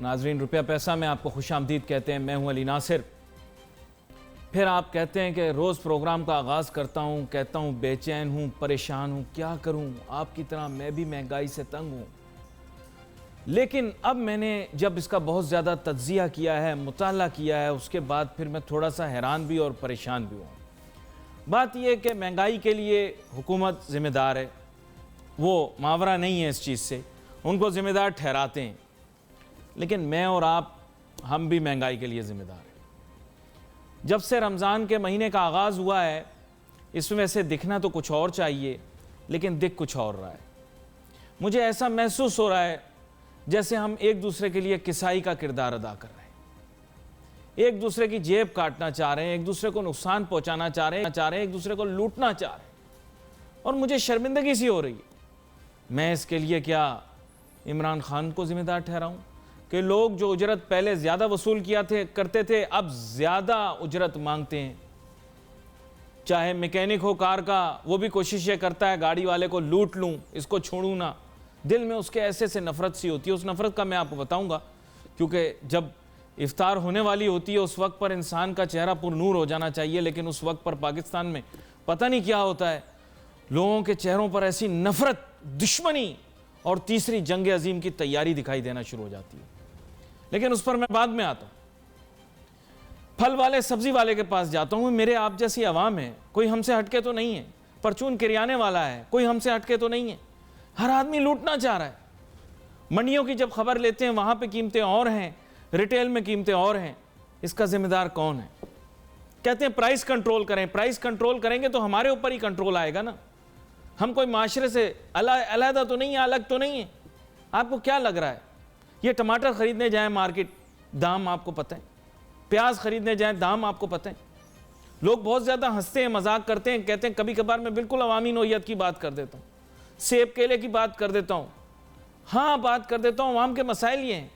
ناظرین روپیہ پیسہ میں آپ کو خوش آمدید کہتے ہیں. میں ہوں علی ناصر. پھر آپ کہتے ہیں کہ روز پروگرام کا آغاز کرتا ہوں, کہتا ہوں بے چین ہوں, پریشان ہوں, کیا کروں, آپ کی طرح میں بھی مہنگائی سے تنگ ہوں. لیکن اب میں نے جب اس کا بہت زیادہ تجزیہ کیا ہے, مطالعہ کیا ہے, اس کے بعد پھر میں تھوڑا سا حیران بھی اور پریشان بھی ہوں. بات یہ ہے کہ مہنگائی کے لیے حکومت ذمہ دار ہے, وہ ماورا نہیں ہے اس چیز سے, ان کو ذمہ دار ٹھہراتے ہیں. لیکن میں اور آپ ہم بھی مہنگائی کے لیے ذمہ دار ہیں. جب سے رمضان کے مہینے کا آغاز ہوا ہے, اس میں سے دکھنا تو کچھ اور چاہیے لیکن دکھ کچھ اور رہا ہے. مجھے ایسا محسوس ہو رہا ہے جیسے ہم ایک دوسرے کے لیے کسائی کا کردار ادا کر رہے ہیں, ایک دوسرے کی جیب کاٹنا چاہ رہے ہیں, ایک دوسرے کو نقصان پہنچانا چاہ رہے ہیں, ایک دوسرے کو لوٹنا چاہ رہے ہیں. اور مجھے شرمندگی سی ہو رہی ہے. میں اس کے لیے کیا عمران خان کو ذمہ دار ٹھہراؤں کہ لوگ جو اجرت پہلے زیادہ وصول کرتے تھے اب زیادہ اجرت مانگتے ہیں. چاہے میکینک ہو کار کا, وہ بھی کوشش یہ کرتا ہے گاڑی والے کو لوٹ لوں, اس کو چھوڑوں نہ. دل میں اس کے ایسے سے نفرت سی ہوتی ہے. اس نفرت کا میں آپ کو بتاؤں گا, کیونکہ جب افطار ہونے والی ہوتی ہے اس وقت پر انسان کا چہرہ پر نور ہو جانا چاہیے, لیکن اس وقت پر پاکستان میں پتہ نہیں کیا ہوتا ہے, لوگوں کے چہروں پر ایسی نفرت, دشمنی اور تیسری جنگ عظیم کی تیاری دکھائی دینا شروع ہو جاتی ہے. لیکن اس پر میں بعد میں آتا ہوں. پھل والے سبزی والے کے پاس جاتا ہوں, میرے آپ جیسی عوام ہے, کوئی ہم سے ہٹکے تو نہیں ہے. پرچون کریانے والا ہے, کوئی ہم سے ہٹکے تو نہیں ہے. ہر آدمی لوٹنا چاہ رہا ہے. منڈیوں کی جب خبر لیتے ہیں وہاں پہ قیمتیں اور ہیں, ریٹیل میں قیمتیں اور ہیں. اس کا ذمہ دار کون ہے؟ کہتے ہیں پرائس کنٹرول کریں. پرائس کنٹرول کریں گے تو ہمارے اوپر ہی کنٹرول آئے گا نا. ہم کوئی معاشرے سے علیحدہ تو نہیں ہے, الگ تو نہیں ہے. آپ کو کیا لگ رہا ہے یہ ٹماٹر خریدنے جائیں مارکیٹ, دام آپ کو پتہ ہے, پیاز خریدنے جائیں دام آپ کو پتہ ہے. لوگ بہت زیادہ ہنستے ہیں, مذاق کرتے ہیں, کہتے ہیں کبھی کبھار میں بالکل عوامی نوعیت کی بات کر دیتا ہوں, سیب کیلے کی بات کر دیتا ہوں. ہاں بات کر دیتا ہوں, عوام کے مسائل یہ ہیں.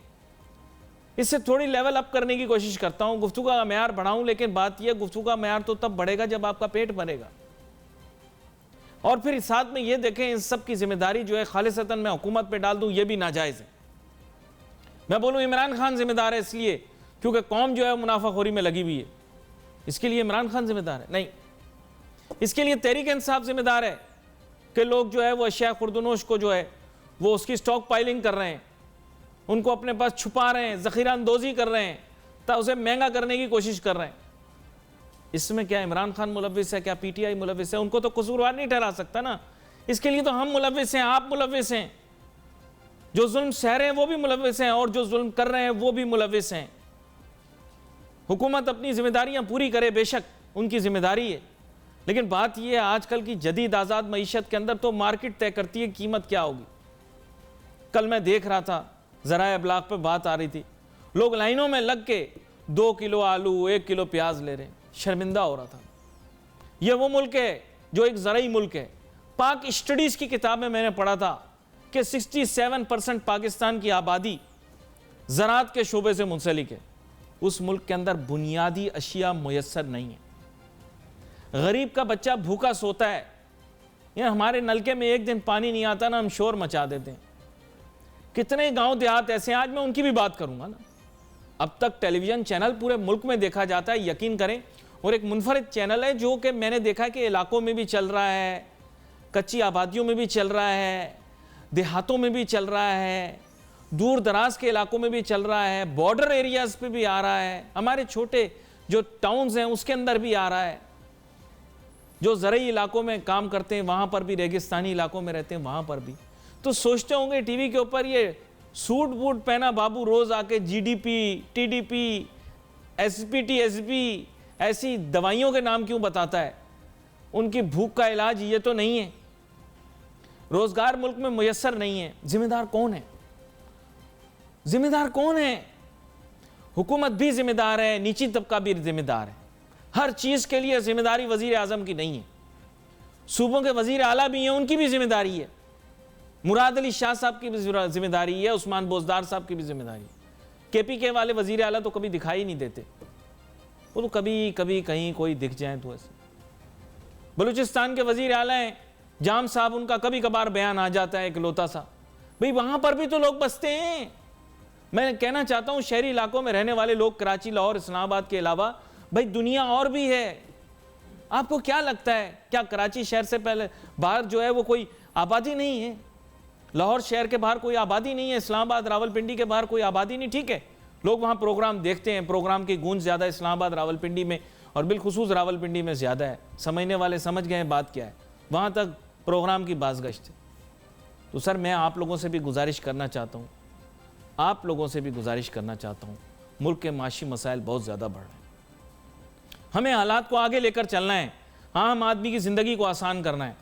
اس سے تھوڑی لیول اپ کرنے کی کوشش کرتا ہوں, گفتگو کا معیار بڑھاؤں. لیکن بات یہ, گفتگو کا معیار تو تب بڑھے گا جب آپ کا پیٹ بھرے گا. اور پھر ساتھ میں یہ دیکھیں ان سب کی ذمہ داری جو ہے خالصتاً میں حکومت پہ ڈال دوں, یہ بھی ناجائز ہے. میں بولوں عمران خان ذمہ دار ہے اس لیے کیونکہ قوم جو ہے منافع خوری میں لگی ہوئی ہے, اس کے لیے عمران خان ذمہ دار ہے؟ نہیں. اس کے لیے تحریک انصاف ذمہ دار ہے کہ لوگ جو ہے وہ اشیاء خوردنوش کو جو ہے وہ اس کی سٹاک پائلنگ کر رہے ہیں, ان کو اپنے پاس چھپا رہے ہیں, ذخیرہ اندوزی کر رہے ہیں, تا اسے مہنگا کرنے کی کوشش کر رہے ہیں. اس میں کیا عمران خان ملوث ہے, کیا پی ٹی آئی ملوث ہے؟ ان کو تو قصوروار نہیں ٹھہرا سکتا نا. اس کے لیے تو ہم ملوث ہیں, آپ ملوث ہیں. جو ظلم سہ رہے ہیں وہ بھی ملوث ہیں, اور جو ظلم کر رہے ہیں وہ بھی ملوث ہیں. حکومت اپنی ذمہ داریاں پوری کرے, بے شک ان کی ذمہ داری ہے. لیکن بات یہ ہے آج کل کی جدید آزاد معیشت کے اندر تو مارکیٹ طے کرتی ہے قیمت کیا ہوگی. کل میں دیکھ رہا تھا, ذرائع ابلاغ پہ بات آ رہی تھی, لوگ لائنوں میں لگ کے 2 کلو آلو 1 کلو پیاز لے رہے ہیں. شرمندہ ہو رہا تھا. یہ وہ ملک ہے جو ایک زرعی ملک ہے. پاک اسٹڈیز کی کتاب میں نے پڑھا تھا کہ 67% پاکستان کی آبادی زراعت کے شعبے سے منسلک ہے. اس ملک کے اندر بنیادی اشیاء میسر نہیں ہیں. غریب کا بچہ بھوکا سوتا ہے. یہ ہمارے نلکے میں ایک دن پانی نہیں آتا نا, ہم شور مچا دیتے ہیں. کتنے گاؤں دیہات ایسے ہیں, آج میں ان کی بھی بات کروں گا نا. اب تک ٹیلی ویژن چینل پورے ملک میں دیکھا جاتا ہے, یقین کریں, اور ایک منفرد چینل ہے جو کہ میں نے دیکھا کہ علاقوں میں بھی چل رہا ہے, کچی آبادیوں میں بھی چل رہا ہے, دیہاتوں میں بھی چل رہا ہے, دور دراز کے علاقوں میں بھی چل رہا ہے, بارڈر ایریاز پہ بھی آ رہا ہے, ہمارے چھوٹے جو ٹاؤنز ہیں اس کے اندر بھی آ رہا ہے. جو زرعی علاقوں میں کام کرتے ہیں وہاں پر بھی, ریگستانی علاقوں میں رہتے ہیں وہاں پر بھی. تو سوچتے ہوں گے ٹی وی کے اوپر یہ سوٹ بوٹ پہنا بابو روز آ کے G D P, T D P, S P T, S P ایسی دوائیوں کے نام کیوں بتاتا ہے؟ ان کی بھوک کا علاج یہ تو نہیں ہے. روزگار ملک میں میسر نہیں ہے. ذمہ دار کون ہے؟ ذمہ دار کون ہے؟ حکومت بھی ذمہ دار ہے, نیچی طبقہ بھی ذمہ دار ہے. ہر چیز کے لیے ذمہ داری وزیر اعظم کی نہیں ہے. صوبوں کے وزیر اعلیٰ بھی ہیں, ان کی بھی ذمہ داری ہے. مراد علی شاہ صاحب کی بھی ذمہ داری ہے, عثمان بوزدار صاحب کی بھی ذمہ داری ہے. کے پی کے والے وزیر اعلیٰ تو کبھی دکھائی نہیں دیتے, وہ تو کبھی کبھی کہیں کوئی دکھ جائیں تو ایسے. بلوچستان کے وزیر اعلیٰ ہیں جام صاحب, ان کا کبھی کبھار بیان آ جاتا ہے اکلوتا سا. بھئی وہاں پر بھی تو لوگ بستے ہیں, میں کہنا چاہتا ہوں شہری علاقوں میں رہنے والے لوگ کراچی، لاہور، اسلام آباد کے علاوہ بھائی دنیا اور بھی ہے. آپ کو کیا لگتا ہے کیا کراچی شہر سے پہلے باہر جو ہے وہ کوئی آبادی نہیں ہے؟ لاہور شہر کے باہر کوئی آبادی نہیں ہے، اسلام آباد راولپنڈی کے باہر کوئی آبادی نہیں. ٹھیک ہے لوگ وہاں پروگرام دیکھتے ہیں، پروگرام کی گونج زیادہ اسلام آباد راولپنڈی میں اور بالخصوص راولپنڈی میں زیادہ ہے. سمجھنے والے سمجھ گئے ہیں بات کیا ہے. وہاں تک پروگرام کی بازگشت ہے. تو سر میں آپ لوگوں سے بھی گزارش کرنا چاہتا ہوں، ملک کے معاشی مسائل بہت زیادہ بڑھ رہے ہیں. ہمیں حالات کو آگے لے کر چلنا ہے، عام آدمی کی زندگی کو آسان کرنا ہے.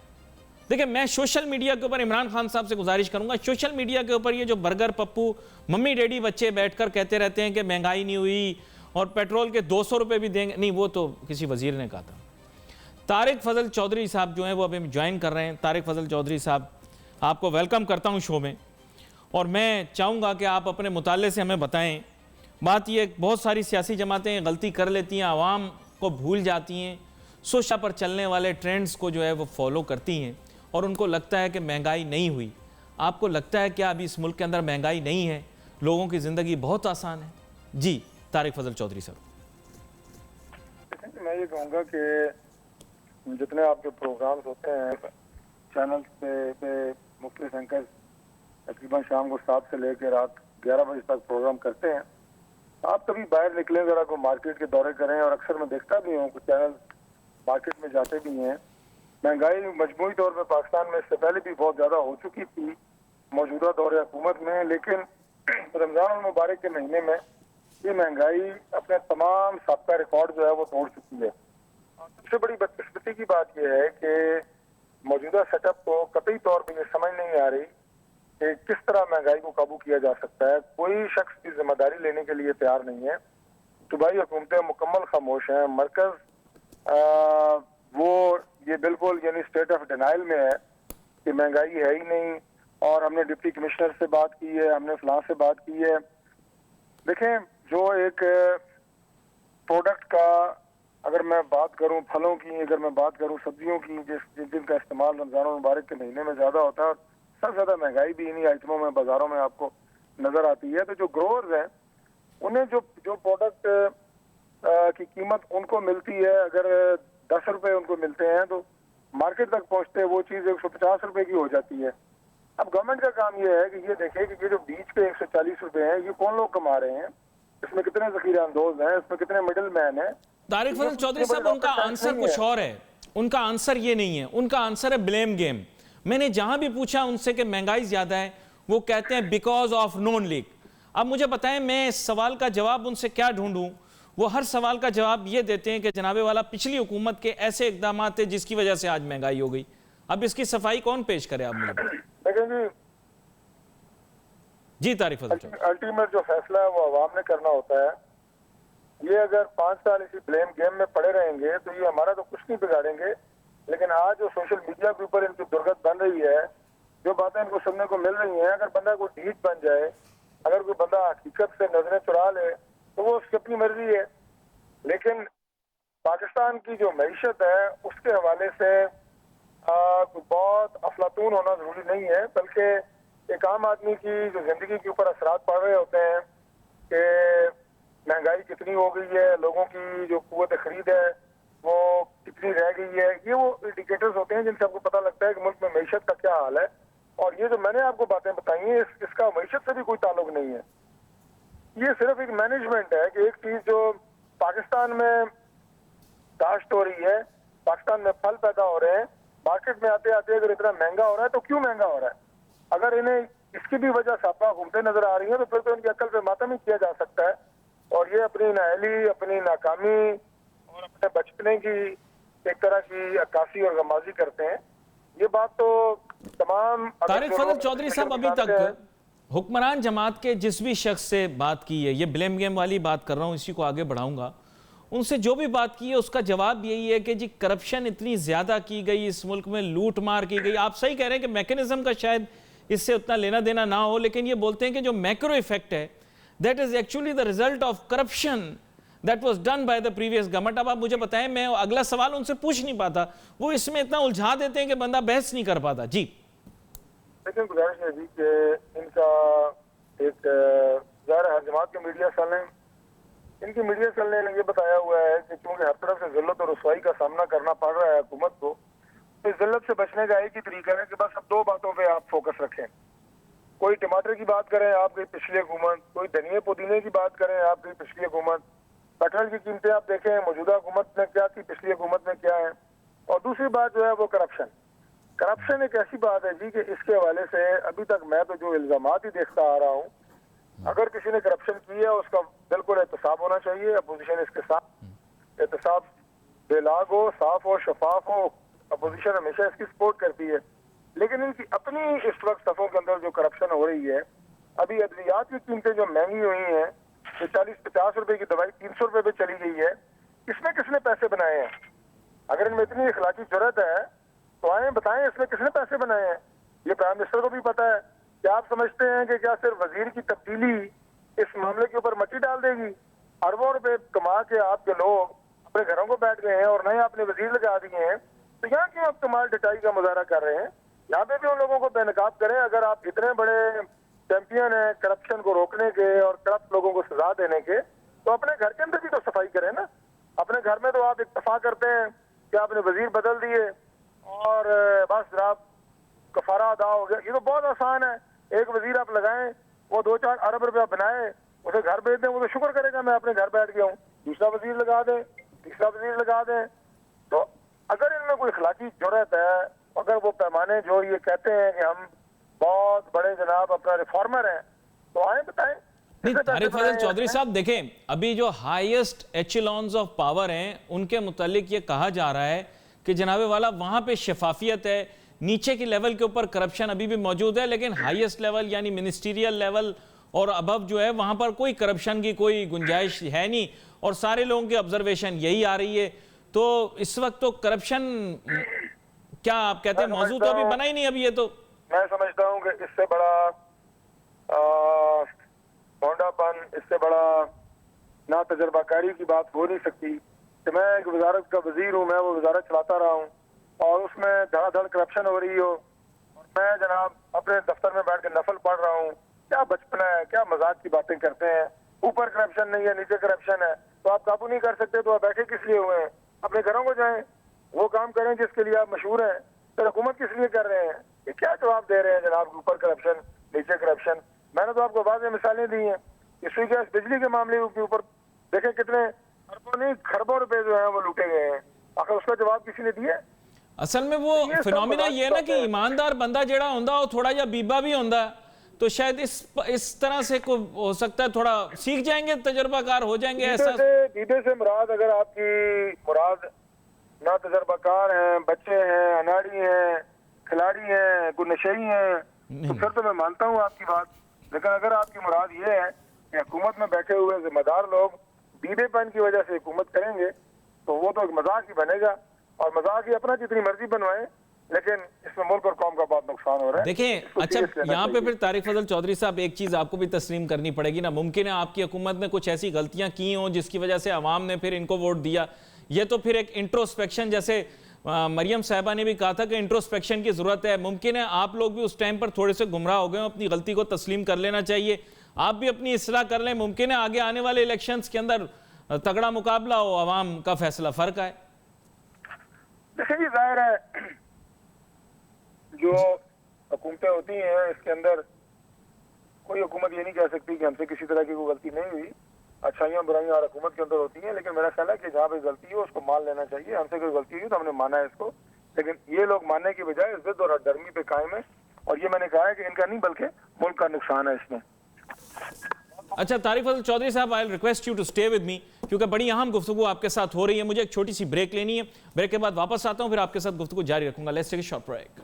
دیکھیں میں سوشل میڈیا کے اوپر عمران خان صاحب سے گزارش کروں گا، سوشل میڈیا کے اوپر یہ جو برگر پپو ممی ڈیڈی بچے بیٹھ کر کہتے رہتے ہیں کہ مہنگائی نہیں ہوئی اور پیٹرول کے 200 روپے بھی دیں گے، نہیں وہ تو کسی وزیر نے کہا تھا. طارق فضل چودھری صاحب جو ہیں وہ ابھی جوائن کر رہے ہیں. طارق فضل چودھری صاحب آپ کو ویلکم کرتا ہوں شو میں، اور میں چاہوں گا کہ آپ اپنے مطالعے سے ہمیں بتائیں. بات یہ بہت ساری سیاسی جماعتیں غلطی کر لیتی ہیں، عوام کو بھول جاتی ہیں، سوشل پر چلنے والے ٹرینڈز کو جو ہے وہ فالو کرتی ہیں اور ان کو لگتا ہے کہ مہنگائی نہیں ہوئی. آپ کو لگتا ہے کیا ابھی اس ملک کے اندر مہنگائی نہیں ہے، لوگوں کی زندگی بہت آسان ہے؟ جی طارق فضل چودھری صاحب. میں یہ کہوں گا کہ جتنے آپ کے پروگرامز ہوتے ہیں چینلز پہ مختلف اینکرز تقریباً شام کو 7 سے لے کے رات 11 بجے تک پروگرام کرتے ہیں. آپ کبھی باہر نکلیں ذرا کو مارکیٹ کے دورے کریں، اور اکثر میں دیکھتا بھی ہوں کہ چینل مارکیٹ میں جاتے بھی ہیں. مہنگائی مجموعی طور پہ پاکستان میں اس سے پہلے بھی بہت زیادہ ہو چکی تھی موجودہ دور حکومت میں، لیکن رمضان المبارک کے مہینے میں یہ مہنگائی اپنے تمام سابقہ ریکارڈ جو ہے وہ توڑ چکی ہے. سب سے بڑی بدقسمتی کی بات یہ ہے کہ موجودہ سیٹ اپ کو قطعی طور پہ یہ سمجھ نہیں آ رہی کہ کس طرح مہنگائی کو قابو کیا جا سکتا ہے. کوئی شخص کی ذمہ داری لینے کے لیے تیار نہیں ہے. صوبائی حکومتیں مکمل خاموش ہیں. مرکز وہ یہ بالکل یعنی اسٹیٹ آف ڈینائل میں ہے کہ مہنگائی ہے ہی نہیں، اور ہم نے ڈپٹی کمشنر سے بات کی ہے، ہم نے فلاں سے بات کی ہے. دیکھیں جو ایک پروڈکٹ کا اگر میں بات کروں، پھلوں کی اگر میں بات کروں، سبزیوں کی جن کا استعمال رمضان المبارک کے مہینے میں زیادہ ہوتا ہے، اور سب سے زیادہ مہنگائی بھی انہی آئٹموں میں بازاروں میں آپ کو نظر آتی ہے. تو جو گروورز ہیں انہیں جو پروڈکٹ کی قیمت ان کو ملتی ہے، اگر 10 روپے ان کو ملتے ہیں تو مارکیٹ تک پہنچتے وہ چیز 150 روپے کی ہو جاتی ہے. اب گورنمنٹ کا کام یہ ہے کہ یہ دیکھے کہ یہ جو بیچ پہ 140 روپے ہیں یہ کون لوگ کما رہے ہیں، اس میں کتنے ذخیرہ اندوز ہیں، اس میں کتنے مڈل مین ہیں. طارق فضل چودھری صاحب ان کا آنسر کچھ اور ہے، ان کا آنسر یہ نہیں ہے، ان کا آنسر ہے بلیم گیم. میں نے جہاں بھی پوچھا ان سے کہ مہنگائی زیادہ ہے، وہ کہتے ہیں بیکاز آف نون لیگ. اب مجھے بتائیں میں اس سوال کا جواب ان سے کیا ڈھونڈوں؟ وہ ہر سوال کا جواب یہ دیتے ہیں کہ جناب والا پچھلی حکومت کے ایسے اقدامات تھے جس کی وجہ سے آج مہنگائی ہو گئی. اب اس کی صفائی کون پیش کرے؟ آپ مجھے لیکن جی طارق فضل چودھری. الٹیمیٹ جو فیصلہ ہے وہ عوام نے کرنا ہوتا ہے. یہ اگر 5 سال اسی بلیم گیم میں پڑے رہیں گے تو یہ ہمارا تو کچھ نہیں بگاڑیں گے، لیکن آج جو سوشل میڈیا کے اوپر ان کی درگت بن رہی ہے، جو باتیں ان کو سننے کو مل رہی ہیں، اگر بندہ کوئی ڈھیٹ بن جائے، اگر کوئی بندہ حقیقت سے نظریں چرا لے تو وہ اس کی اپنی مرضی ہے. لیکن پاکستان کی جو معیشت ہے اس کے حوالے سے بہت افلاطون ہونا ضروری نہیں ہے، بلکہ ایک عام آدمی کی جو زندگی کے اوپر اثرات پڑ رہے ہوتے ہیں کہ مہنگائی کتنی ہو گئی ہے، لوگوں کی جو قوت خرید ہے وہ کتنی رہ گئی ہے. یہ وہ انڈیکیٹرز ہوتے ہیں جن سے آپ کو پتہ لگتا ہے کہ ملک میں معیشت کا کیا حال ہے. اور یہ جو میں نے آپ کو باتیں بتائی ہیں اس کا معیشت سے بھی کوئی تعلق نہیں ہے. یہ صرف ایک مینجمنٹ ہے کہ ایک چیز جو پاکستان میں کاشت ہو رہی ہے، پاکستان میں پھل پیدا ہو رہے ہیں، مارکیٹ میں آتے آتے اگر اتنا مہنگا ہو رہا ہے تو کیوں مہنگا ہو رہا ہے؟ اگر انہیں اس کی بھی وجہ سابقہ حکومتیں نظر آ رہی ہیں تو پھر تو ان کی عقل پہ ماتم ہی کیا جا سکتا ہے. اور یہ اپنی نااہلی، اپنی ناکامی اور اپنے بچپنے کی ایک طرح کی عکاسی اور غمازی کرتے ہیں. یہ بات تو تمام طارق فضل چودھری صاحب ابھی تک حکمران جماعت کے جس بھی شخص سے بات کی ہے، یہ بلیم گیم والی بات کر رہا ہوں، اسی کو آگے بڑھاؤں گا، ان سے جو بھی بات کی ہے اس کا جواب یہی ہے کہ جی کرپشن اتنی زیادہ کی گئی، اس ملک میں لوٹ مار کی گئی. آپ صحیح کہہ رہے ہیں کہ میکنزم کا شاید اس سے اتنا لینا دینا نہ ہو، لیکن یہ بولتے ہیں کہ جو میکرو ایفیکٹ ہے that is actually the result of corruption that was done by the previous government. اب آپ مجھے بتائیں، میں اگلا سوال ان سے پوچھ نہیں پاتا، وہ اس میں اتنا الجھا دیتے ہیں کہ بندہ بحث نہیں کر پاتا. جی لیکن گزارش ہے جی کہ ان کا ایک ظاہر ہر جماعت کے میڈیا سیل ہیں، ان کی میڈیا سیل نے یہ بتایا ہوا ہے کہ چونکہ ہر طرف سے ذلت اور رسوائی کا سامنا کرنا پڑ رہا ہے حکومت کو، تو اس ذلت سے بچنے کا ایک ہی طریقہ ہے کہ بس اب 2 باتوں پہ آپ فوکس رکھیں. کوئی ٹماٹر کی بات کریں آپ کی پچھلی حکومت، کوئی دھنیے پودینے کی بات کریں آپ کی پچھلی حکومت، کٹہل کی قیمتیں آپ دیکھیں موجودہ حکومت میں کیا تھی، پچھلی حکومت میں کیا ہے. اور دوسری بات جو ہے وہ کرپشن ایک ایسی بات ہے جی کہ اس کے حوالے سے ابھی تک میں تو جو الزامات ہی دیکھتا آ رہا ہوں، اگر کسی نے کرپشن کی ہے اس کا بالکل احتساب ہونا چاہیے. اپوزیشن اس کے ساتھ احتساب بے لاگ ہو، صاف ہو، شفاف ہو. اپوزیشن ہمیشہ اس کی سپورٹ کرتی ہے، لیکن ان کی اپنی اس وقت صفوں کے اندر جو کرپشن ہو رہی ہے، ابھی ادویات کی قیمتیں جو مہنگی ہوئی ہیں، 40-50 روپے کی دوائی 300 روپے پہ چلی گئی ہے، اس میں کس نے پیسے بنائے ہیں؟ اگر ان میں اتنی اخلاقی جرات ہے تو آئیں بتائیں اس میں کس نے پیسے بنائے ہیں. یہ پرائم منسٹر کو بھی پتا ہے. کیا آپ سمجھتے ہیں کہ کیا صرف وزیر کی تبدیلی اس معاملے کے اوپر مٹی ڈال دے گی؟ اربوں روپے کما کے آپ کے لوگ اپنے گھروں کو بیٹھ گئے ہیں اور نئے آپ نے وزیر لگا دیے ہیں، تو یہاں کیوں آپ کمال ڈٹائی کا مظاہرہ کر رہے ہیں؟ یہاں پہ بھی ان لوگوں کو بے نقاب کریں. اگر آپ اتنے بڑے چیمپئن ہیں کرپشن کو روکنے کے اور کرپٹ لوگوں کو سزا دینے کے، تو اپنے گھر کے اندر بھی تو صفائی کریں نا. اپنے گھر میں تو آپ اتفاق کرتے ہیں کہ آپ نے وزیر بدل دیے اور بس جناب کفارہ ادا ہو گیا. یہ تو بہت آسان ہے. ایک وزیر آپ لگائیں، وہ 2-4 ارب روپیہ بنائے، اسے گھر بھیج دیں، وہ تو شکر کرے گا میں اپنے گھر بیٹھ گیا ہوں. دوسرا وزیر لگا دیں، تیسرا وزیر لگا دیں. تو اگر ان میں کوئی اخلاقی جرات ہے، اگر وہ پیمانے جو یہ کہتے ہیں کہ ہم بہت بڑے جناب اپنا ریفارمر ہیں، تو آئیں بتائیں. نہیں طارق فضل چودھری صاحب دیکھیں، ابھی جو ہائیسٹ ایچلونز آف پاور ہیں ان کے متعلق یہ کہا جا رہا ہے کہ جناب والا وہاں پہ شفافیت ہے، نیچے کی لیول کے اوپر کرپشن ابھی بھی موجود ہے، لیکن ہائیسٹ لیول یعنی منسٹریل لیول اور ابو جو ہے وہاں پر کوئی کرپشن کی کوئی گنجائش ہے نہیں، اور سارے لوگوں کی آبزرویشن یہی آ رہی ہے. تو اس وقت تو کرپشن کیا آپ کہتے ہیں موضوع تو ابھی بنا ہی نہیں. ابھی یہ تو میں سمجھتا ہوں کہ اس سے بڑا ہونڈا پن، اس سے بڑا نا تجربہ کاری کی بات ہو نہیں سکتی کہ میں ایک وزارت کا وزیر ہوں، میں وہ وزارت چلاتا رہا ہوں اور اس میں دھڑا دھڑ کرپشن ہو رہی ہو اور میں جناب اپنے دفتر میں بیٹھ کے نفل پڑھ رہا ہوں. کیا بچپنا ہے، کیا مذاق کی باتیں کرتے ہیں. اوپر کرپشن نہیں ہے، نیچے کرپشن ہے، تو آپ قابو نہیں کر سکتے تو آپ بیٹھے کس لیے ہوئے ہیں؟ اپنے گھروں کو جائیں، وہ کام کریں جس کے لیے آپ مشہور ہیں. پھر حکومت کس لیے کر رہے ہیں؟ یہ کیا جواب دے رہے ہیں جناب؟ اوپر کرپشن، نیچے کرپشن. میں نے تو آپ کو واضح مثالیں دی ہیں. اسی کے بجلی کے معاملے کے اوپر دیکھیں کتنے اربوں نہیں کھربوں روپے جو ہیں وہ لوٹے گئے ہیں. آخر اس کا جواب کسی نے دیا؟ اصل میں وہ فینومینا یہ ہے نا کہ ایماندار بندہ جڑا ہوندا وہ تھوڑا جا بیبا بھی ہوندا، تو شاید اس طرح سے ہو سکتا ہے تھوڑا سیکھ جائیں گے، تجربہ کار ہو جائیں گے. ایسا بیبے سے مراد، اگر آپ کی مراد نا تجربہ کار ہیں، بچے ہیں، اناڑی ہیں، کھلاڑی ہیں، کوئی نشئی ہیں، تو پھر تو میں مانتا ہوں آپ کی بات. لیکن اگر آپ کی مراد یہ ہے کہ حکومت میں بیٹھے ہوئے ذمہ دار لوگ بیبے پن کی وجہ سے حکومت کریں گے، تو وہ تو ایک مذاق ہی بنے گا. اور مذاق ہی اپنا جتنی مرضی بنوائیں، لیکن اس میں ملک اور قوم کا بہت نقصان ہو رہا ہے. دیکھیں اچھا یہاں پہ پھر طارق فضل چودھری صاحب ایک چیز آپ کو بھی تسلیم کرنی پڑے گی نا. ممکن ہے آپ کی حکومت نے کچھ ایسی غلطیاں کی ہوں جس کی وجہ سے عوام نے پھر ان کو ووٹ دیا. یہ تو پھر ایک انٹروسپیکشن، جیسے مریم صاحبہ نے بھی کہا تھا کہ انٹروسپیکشن کی ضرورت ہے. ممکن ہے آپ لوگ بھی اس ٹائم پر تھوڑے سے گمراہ ہو گئے ہوں، اپنی غلطی کو تسلیم کر لینا چاہیے. آپ بھی اپنی اصلاح کر لیں. ممکن ہے آگے آنے والے الیکشنز کے اندر تگڑا مقابلہ ہو، عوام کا فیصلہ فرق آئے. دیکھیں جی، ظاہر ہے جو حکومتیں ہوتی ہیں اس کے اندر کوئی حکومت یہ نہیں کہہ سکتی کہ ہم سے کسی طرح کی کوئی غلطی نہیں ہوئی. اچھائیاں برائیاں ہر حکومت کے اندر ہوتی ہیں، لیکن میرا خیال ہے کہ جہاں پہ غلطی ہو اس کو مان لینا چاہیے. ہم سے کوئی غلطی ہوئی تو ہم نے مانا ہے اس کو، لیکن یہ لوگ ماننے کی بجائے ضد اور ہردرمی پہ قائم ہے. اور یہ میں نے کہا ہے کہ ان کا نہیں بلکہ ملک کا نقصان ہے اس میں. اچھا طارق فضل چودھری صاحب، I'll request you to stay with me کیونکہ بڑی اہم گفتگو آپ کے ساتھ ہو رہی ہے. مجھے ایک چھوٹی سی بریک لینی ہے. بریک کے بعد واپس آتا ہوں، پھر آپ کے ساتھ گفتگو جاری رکھوں گا. Let's take a short break.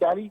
40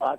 8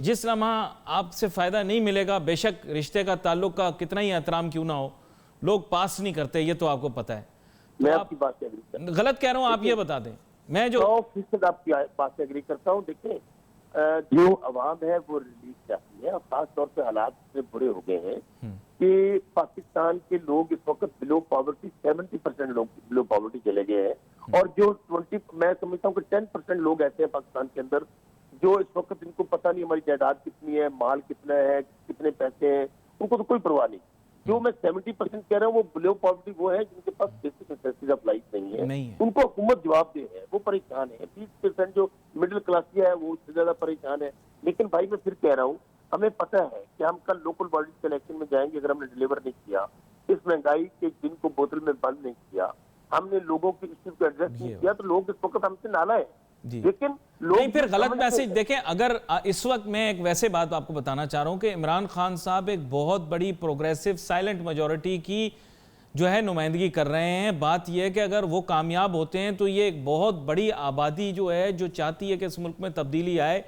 جس لمحہ آپ سے فائدہ نہیں ملے گا، بے شک رشتے کا تعلق کا کتنا ہی احترام کیوں نہ ہو، لوگ پاس نہیں کرتے، یہ تو آپ کو پتہ ہے۔ میں آپ کی بات سے ایگری کرتا ہوں، غلط کہہ رہا ہوں، آپ یہ بتا دیں۔ میں جو 100% آپ کی بات سے ایگری کرتا ہوں۔ دیکھیں جو عوام ہے وہ ریلیف چاہتی ہے، اور خاص طور پہ حالات اتنے برے ہو گئے ہیں کہ پاکستان کے لوگ اس وقت بلو پاورٹی 70% لوگ بلو پاورٹی چلے گئے ہیں، اور جو 20 میں سمجھتا ہوں کہ 10% لوگ ایسے ہیں پاکستان کے اندر جو اس وقت ان کو پتہ نہیں ہماری جائیداد کتنی ہے، مال کتنا ہے، کتنے پیسے ہیں، ان کو تو کوئی پرواہ نہیں۔ جو میں 70% کہہ رہا ہوں وہ بلو پاورٹی وہ ہے جن کے پاس بیسک نیسیسٹیز آف لائف نہیں ہے، ان کو حکومت جواب دہ ہے، وہ پریشان ہے۔ 20% جو مڈل کلاسیا ہے وہ اس سے زیادہ پریشان ہے۔ لیکن بھائی میں پھر کہہ رہا ہوں، ہمیں پتہ ہے کہ ہم کل لوکل باڈیز کے الیکشن میں جائیں گے، اگر ہم نے ڈیلیور نہیں کیا، اس مہنگائی کے جن کو بوتل میں بند نہیں کیا، ہم نے لوگوں کی ایشوز کو ایڈریس نہیں کیا، تو لوگ اس وقت ہم سے نالا ہے۔ لیکن نہیں، پھر غلط میسج دیکھیں۔ اگر اس وقت میں ایک ویسے بات آپ کو بتانا چاہ رہا ہوں کہ عمران خان صاحب ایک بہت بڑی پروگریسو سائلنٹ میجورٹی کی جو ہے نمائندگی کر رہے ہیں۔ بات یہ ہے کہ اگر وہ کامیاب ہوتے ہیں تو یہ ایک بہت بڑی آبادی جو ہے جو چاہتی ہے کہ اس ملک میں تبدیلی آئے،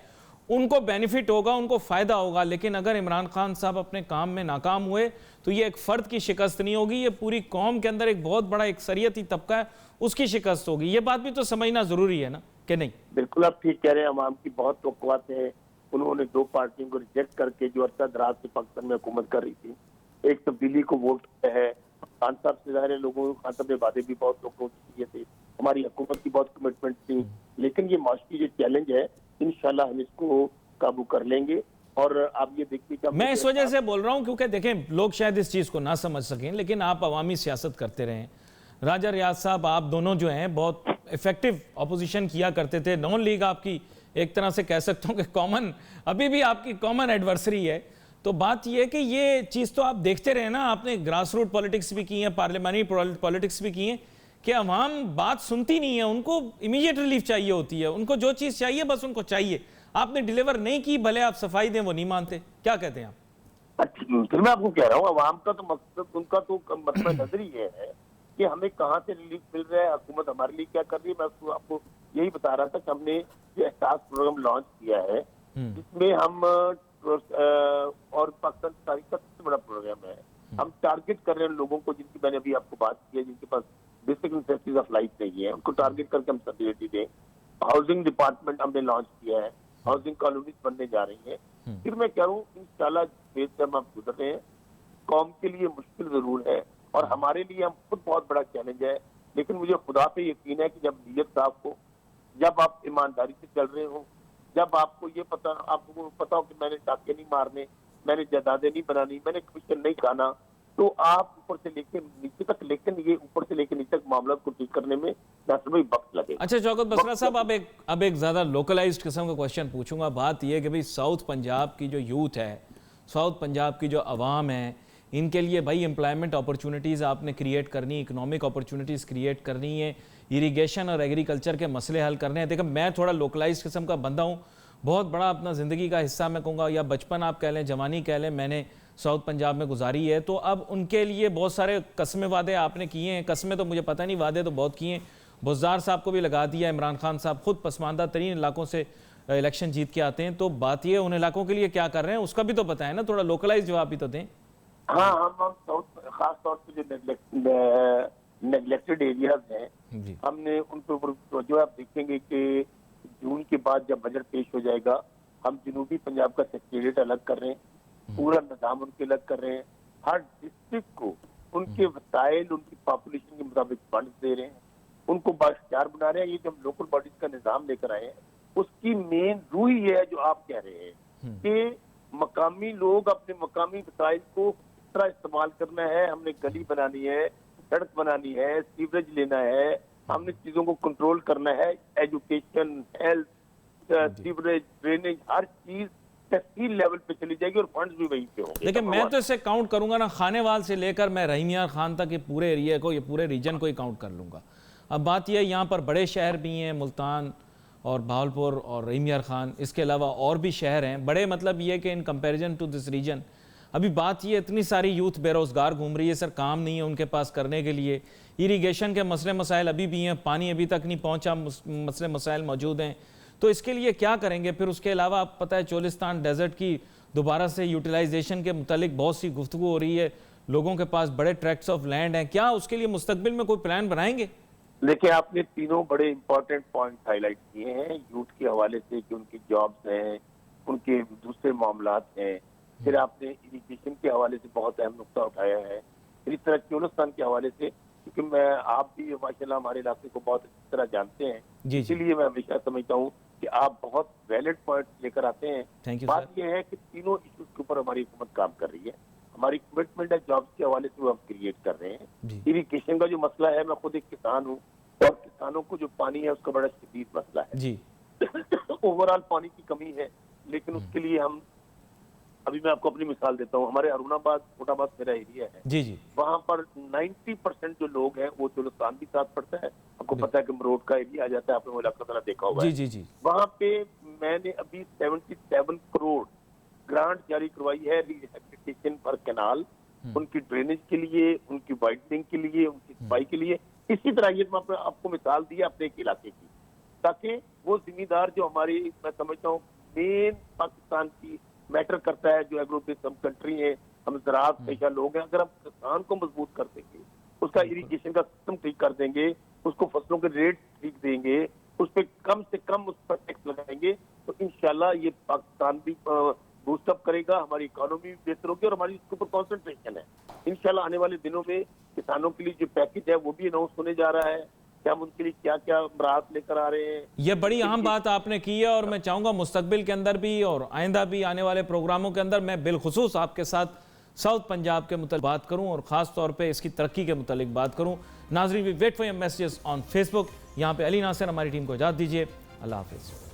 ان کو بینیفٹ ہوگا، ان کو فائدہ ہوگا۔ لیکن اگر عمران خان صاحب اپنے کام میں ناکام ہوئے تو یہ ایک فرد کی شکست نہیں ہوگی، یہ پوری قوم کے اندر ایک بہت بڑا اکثریتی طبقہ ہے، اس کی شکست ہوگی۔ یہ بات بھی تو سمجھنا ضروری ہے نا کہ نہیں؟ بالکل آپ ٹھیک کہہ رہے ہیں۔ عوام کی بہت توقعات ہیں، انہوں نے دو پارٹیوں کو ریجیکٹ کر کے جو عرصہ دراز سے پاکستان میں حکومت کر رہی تھی، ایک تبدیلی کو ووٹ کیا ہے۔ خان صاحب سے ظاہر ہے لوگوں کو خان صاحب نے وعدے بھی بہت لوگوں کو کیے تھے، ہماری حکومت کی بہت کمٹمنٹ تھی، لیکن یہ معاشی جو چیلنج ہے انشاءاللہ ہم اس کو قابو کر لیں گے۔ اور آپ یہ دیکھیے کہ میں اس وجہ سے بول رہا ہوں کیونکہ دیکھیں لوگ شاید اس چیز کو نہ سمجھ سکیں، لیکن آپ عوامی سیاست کرتے رہے ہیں۔ راجہ ریاض صاحب آپ دونوں جو ہیں بہت ایفیکٹو اپوزیشن کیا کرتے تھے۔ نون لیگ آپ کی ایک طرح سے کہہ سکتا ہوں کہ کامن، ابھی بھی آپ کی کامن ایڈورسری ہے۔ تو بات یہ ہے کہ یہ چیز تو آپ دیکھتے رہے نا، آپ نے گراس روٹ پالیٹکس بھی کی ہیں، پارلیمانی پالیٹکس بھی کی ہیں، کہ عوام بات سنتی نہیں ہے، ان کو امیجیٹ ریلیف چاہیے ہوتی ہے، ان کو جو چیز چاہیے بس ان کو چاہیے۔ آپ نے ڈیلیور نہیں کی، بھلے آپ صفائی دیں، وہ نہیں مانتے۔ کیا کہتے ہیں آپ؟ پھر میں آپ کو کہہ رہا ہوں عوام کا تو مقصد، ان کا تو مطلب نظر ہی یہ ہے کہ ہمیں کہاں سے ریلیف مل رہا ہے، حکومت ہمارے لیے کیا کر رہی ہے۔ میں آپ کو یہی بتا رہا تھا کہ ہم نے یہ احساس پروگرام لانچ کیا ہے، جس میں ہم اور پاکستان کی تاریخ کا سب سے بڑا پروگرام ہے، ہم ٹارگٹ کر رہے ہیں لوگوں کو جن کی میں نے ابھی آپ کو بات کی ہے، جن کے پاس بیسک نیسیسٹیز آف لائف نہیں ہے، ان کو ٹارگٹ کر کے ہم سبسڈی دیں۔ ہاؤسنگ ڈپارٹمنٹ ہم نے لانچ کیا ہے، ہاؤسنگ کالونیز بننے جا رہی ہیں۔ پھر میں کہہ رہا ہوں انشاءاللہ فیز سے ہم گزر رہے ہیں۔ قوم کے لیے مشکل ضرور ہے اور ہمارے لیے ہم خود بہت بڑا چیلنج ہے، لیکن مجھے خدا پہ یقین ہے کہ جب نیت صاحب کو، جب آپ ایمانداری سے چل رہے ہوں، جب آپ کو یہ پتا، آپ کو پتا ہو کہ میں نے ڈاکے نہیں مارنے، میں نے جائیدادیں نہیں بنانی، میں نے کمیشن نہیں کھانا، تو آپ اوپر سے لے کے نیچے تک، لیکن یہ اوپر سے لے کے نیچے تک معاملات کو ٹھیک کرنے میں نسبی وقت لگے۔ اچھا شوکت بسرا صاحب، اب ایک زیادہ لوکلائزڈ قسم کا کوشچن پوچھوں گا۔ بات یہ ہے کہ بھئی ساؤتھ پنجاب کی جو یوتھ ہے، ساؤتھ پنجاب کی جو عوام ہے، ان کے لیے بھائی امپلائمنٹ اپرچونٹیز آپ نے کریٹ کرنی، اکنامک اپرچونٹیز کریٹ کرنی ہے، ایریگیشن اور ایگریکلچر کے مسئلے حل کرنے ہیں۔ دیکھیں میں تھوڑا لوکلائزڈ قسم کا بندہ ہوں، بہت بڑا اپنا زندگی کا حصہ میں کہوں گا، یا بچپن آپ کہہ لیں، جوانی کہہ لیں، میں نے ساؤتھ پنجاب میں گزاری ہے۔ تو اب ان کے لیے بہت سارے قسمیں وعدے آپ نے کیے ہیں، قسمیں تو مجھے پتہ نہیں، وعدے تو بہت کیے ہیں۔ بزدار صاحب کو بھی لگا دیا، عمران خان صاحب خود پسماندہ ترین علاقوں سے الیکشن جیت کے آتے ہیں، تو بات یہ ان علاقوں کے لیے کیا کر رہے ہیں اس کا بھی تو پتہ ہے نا، تھوڑا لوکلائز جواب بھی تو دیں۔ ہاں، ہم ساؤتھ خاص طور پہ جو نیگلیکٹڈ ایریاز ہیں، ہم نے ان کے اوپر جو آپ دیکھیں گے کہ جون کے بعد جب بجٹ پیش ہو جائے گا، ہم جنوبی پنجاب کا سیکریٹریٹ الگ کر رہے ہیں، پورا نظام ان کے الگ کر رہے ہیں، ہر ڈسٹرکٹ کو ان کے وسائل، ان کی پاپولیشن کے مطابق فنڈ دے رہے ہیں، ان کو بااختیار بنا رہے ہیں۔ یہ جو ہم لوکل باڈیز کا نظام لے کر آئے ہیں، اس کی مین روح یہ ہے جو آپ کہہ رہے ہیں کہ مقامی لوگ اپنے مقامی وسائل کو کس طرح استعمال کرنا ہے۔ ہم نے گلی بنانی ہے، سڑک بنانی ہے، سیوریج لینا ہے، ہم نے چیزوں کو کنٹرول کرنا ہے، ایجوکیشن، ہیلتھ، سیوریج، ڈرینیج، ہر چیز تحصیل لیول پہ چلی جائے گی اور فنڈز بھی وہیں پہ ہوں گے۔ لیکن میں تو اسے کاؤنٹ کروں گا نا، خانے وال سے لے کر میں رحیم یار خان تک، یہ پورے ایریا کو، یہ پورے ریجن کو ہی کاؤنٹ کر لوں گا۔ اب بات یہ ہے یہاں پر بڑے شہر بھی ہیں، ملتان اور بہاولپور اور رحیم یار خان، اس کے علاوہ اور بھی شہر ہیں بڑے، مطلب یہ کہ in comparison to this region ابھی بات یہ اتنی ساری یوتھ بے روزگار گھوم رہی ہے، سر کام نہیں ہے ان کے پاس کرنے کے لیے، ایریگیشن کے مسئلے مسائل ابھی بھی ہیں، پانی ابھی تک نہیں پہنچا، مسئلے مسائل موجود ہیں۔ تو اس کے لیے کیا کریں گے؟ پھر اس کے علاوہ آپ پتہ ہے چولستان ڈیزرٹ کی دوبارہ سے یوٹیلائزیشن کے متعلق بہت سی گفتگو ہو رہی ہے، لوگوں کے پاس بڑے ٹریکٹس آف لینڈ ہیں، کیا اس کے لیے مستقبل میں کوئی پلان بنائیں گے؟ دیکھیں آپ نے تینوں بڑے امپورٹنٹ پوائنٹ ہائی لائٹ کیے ہیں، یوتھ کے حوالے سے کہ ان کی جابز ہیں، ان کے دوسرے معاملات ہیں، پھر آپ نے ایجوکیشن کے حوالے سے بہت اہم نقطہ اٹھایا ہے، پھر اس طرح چولستان کے حوالے سے، کیونکہ میں آپ بھی ماشاءاللہ ہمارے علاقے کو بہت اچھی طرح جانتے ہیں، اسی لیے میں ہمیشہ سمجھتا ہوں کہ آپ بہت ویلڈ پوائنٹس لے کر آتے ہیں۔ بات یہ ہے کہ تینوں ایشوز کے اوپر ہماری حکومت کام کر رہی ہے، ہماری کمٹمنٹ ہے جابس کے حوالے سے وہ ہم کریٹ کر رہے ہیں۔ اریگیشن کا جو مسئلہ ہے، میں خود ایک کسان ہوں اور کسانوں کو جو پانی ہے اس کا بڑا شدید مسئلہ ہے، اوور آل پانی کی کمی ہے، لیکن اس کے لیے ہم ابھی میں آپ کو اپنی مثال دیتا ہوں، ہمارے ارون آباد فوٹ آباد میرا ایریا ہے، وہاں پر 90% جو لوگ ہیں وہ چولستان بھی ساتھ پڑتا ہے، آپ کو پتا ہے کہ مروٹ کا ایریا آ جاتا ہے، آپ نے وہ علاقہ ذرا دیکھا ہوگا، وہاں پہ میں نے ابھی 77 کروڑ گرانٹ جاری کروائی ہے ریہیبلیٹیشن پر کینال، ان کی ڈرینیج کے لیے، ان کی وائٹننگ کے لیے، ان کی صفائی کے لیے۔ اسی طرح یہ میں آپ کو مثال دی اپنے ایک علاقے کی، تاکہ وہ ذمہ دار جو ہماری میں سمجھتا ہوں مین پاکستان کی میٹر کرتا ہے، جو ایگرو بیس ہم کنٹری ہیں، ہم زراعت پیشہ لوگ ہیں، اگر ہم کسان کو مضبوط کر دیں گے، اس کا اریگیشن کا سسٹم ٹھیک کر دیں گے، اس کو فصلوں کے ریٹ ٹھیک دیں گے، اس پہ کم سے کم اس پر ٹیکس لگائیں گے، تو انشاءاللہ یہ پاکستان بھی بوسٹ اپ کرے گا، ہماری اکانومی بھی بہتر ہوگی اور ہماری اس کے اوپر کانسنٹریشن ہے۔ انشاءاللہ آنے والے دنوں میں کسانوں کے لیے جو پیکج ہے وہ بھی اناؤنس ہونے جا رہا ہے کہ ہم ان کے لیے کیا کیا راحت لے کر آ رہے ہیں۔ یہ بڑی اہم بات آپ نے کی ہے اور میں چاہوں گا مستقبل کے اندر بھی اور آئندہ بھی آنے والے پروگراموں کے اندر میں بالخصوص آپ کے ساتھ ساؤتھ پنجاب کے متعلق بات کروں اور خاص طور پہ اس کی ترقی کے متعلق بات کروں۔ ناظرین we wait for your messages on Facebook. یہاں پہ علی ناصر ہماری ٹیم کو اجازت دیجیے، اللہ حافظ۔